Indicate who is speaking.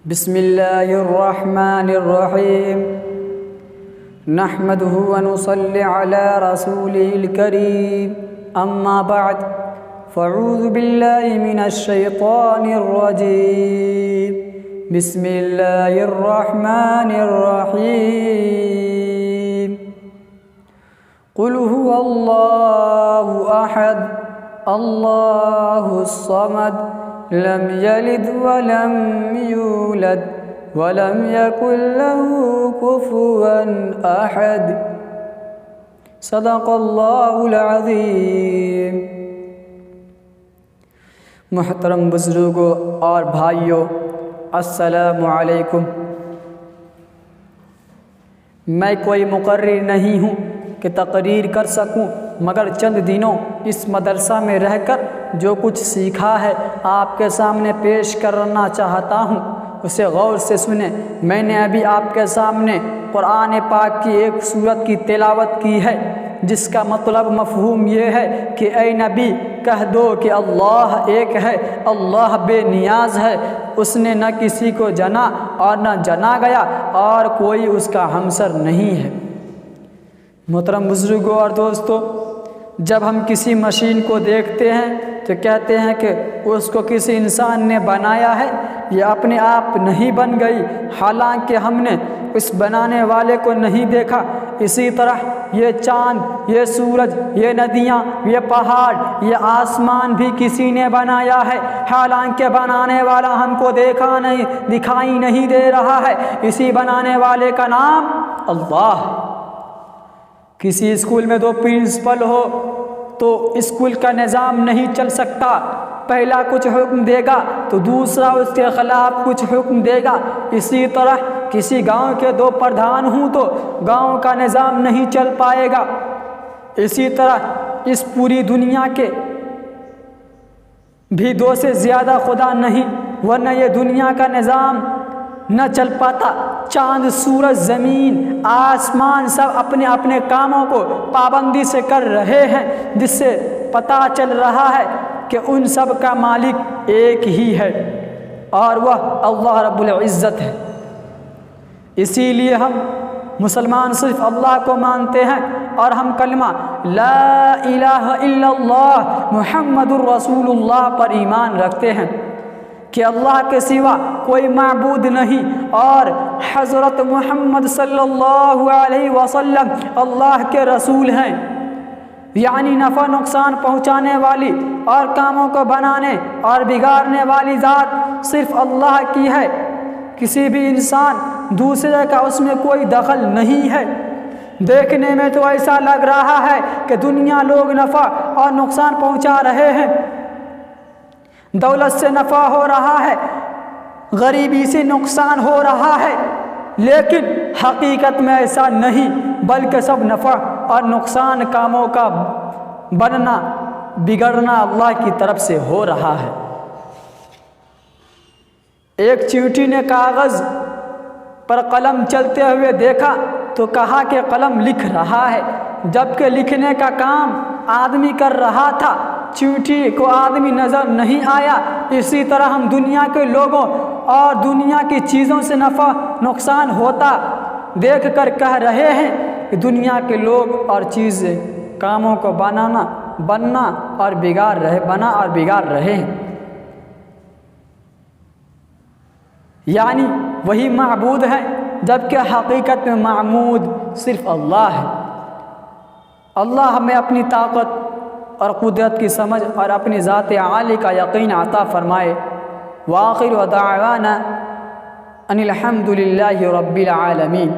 Speaker 1: बिस्मिल्लाहिर्रहमानिर्रहीम नहमदुहु व नुसल्ली अला रसूलिल करीम अम्मा बअद फ़अऊज़ु बिल्लाहि मिनश शैतानिर रजीम बिस्मिल्लाहिर्रहमानिर्रहीम क़ुल हुवल्लाहु अहद अल्लाहुस समद लम यलिद वलम यूलद वलम यकुल लहू कुफुवन अहद। सदक़ल्लाहुल अज़ीम। मुहतरम बुज़ुर्गों और भाइयों, अस्सलामु अलैकुम। मैं कोई मुक़र्रिर नहीं हूँ कि तकरीर कर सकूँ, मगर चंद दिनों इस मदरसा में रहकर जो कुछ सीखा है आपके सामने पेश करना चाहता हूँ, उसे गौर से सुने। मैंने अभी आपके सामने कुरान पाक की एक सूरत की तिलावत की है, जिसका मतलब मफ़हूम ये है कि ऐ नबी कह दो कि अल्लाह एक है, अल्लाह बेनियाज है, उसने न किसी को जना और न जना गया और कोई उसका हमसर नहीं है। मोहतरम बुज़ुर्गों और दोस्तों, जब हम किसी मशीन को देखते हैं तो कहते हैं कि उसको किसी इंसान ने बनाया है, ये अपने आप नहीं बन गई, हालांकि हमने उस बनाने वाले को नहीं देखा। इसी तरह ये चाँद, ये सूरज, ये नदियाँ, ये पहाड़, ये आसमान भी किसी ने बनाया है, हालांकि बनाने वाला हमको देखा नहीं, दिखाई नहीं दे रहा है। इसी बनाने वाले का नाम अल्लाह। किसी स्कूल में दो प्रिंसिपल हो तो स्कूल का निज़ाम नहीं चल सकता। पहला कुछ हुक्म देगा तो दूसरा उसके ख़िलाफ़ कुछ हुक्म देगा। इसी तरह किसी गांव के दो प्रधान हों तो गांव का निज़ाम नहीं चल पाएगा। इसी तरह इस पूरी दुनिया के भी दो से ज़्यादा खुदा नहीं, वरना ये दुनिया का निज़ाम न चल पाता। चाँद, सूरज, ज़मीन, आसमान सब अपने अपने कामों को पाबंदी से कर रहे हैं, जिससे पता चल रहा है कि उन सब का मालिक एक ही है और वह अल्लाह रब्बुल इज़्ज़त है। इसीलिए हम मुसलमान सिर्फ अल्लाह को मानते हैं और हम कलमा ला इलाहा इल्लल्लाह मुहम्मदुर रसूलुल्लाह पर ईमान रखते हैं कि अल्लाह के सिवा कोई माबूद नहीं और हज़रत मुहम्मद सल्लल्लाहु अलैहि वसल्लम अल्लाह के रसूल हैं। यानी नफ़ा नुकसान पहुँचाने वाली और कामों को बनाने और बिगाड़ने वाली ज़ात सिर्फ अल्लाह की है। किसी भी इंसान दूसरे का उसमें कोई दखल नहीं है। देखने में तो ऐसा लग रहा है कि दुनिया लोग नफ़ा और नुकसान पहुँचा रहे हैं, दौलत से नफ़ा हो रहा है, गरीबी से नुकसान हो रहा है, लेकिन हकीकत में ऐसा नहीं, बल्कि सब नफ़ा और नुकसान कामों का बनना बिगड़ना अल्लाह की तरफ से हो रहा है। एक चींटी ने कागज़ पर कलम चलते हुए देखा तो कहा कि कलम लिख रहा है, जबकि लिखने का काम आदमी कर रहा था। चींटी को आदमी नज़र नहीं आया। इसी तरह हम दुनिया के लोगों और दुनिया की चीज़ों से नफ़ा नुकसान होता देख कर कह रहे हैं कि दुनिया के लोग और चीज़ें कामों को बनना और बिगाड़ रहे हैं। यानी वही माबूद है, जबकि हकीकत में माबूद सिर्फ अल्लाह है। अल्लाह हमें अपनी ताकत और कुदरत की समझ और अपनी ज़ात आली का यकीन अता फ़रमाए। व आखिर दावाना अनिल हम्दुलिल्लाहि रब्बिल आलमीन।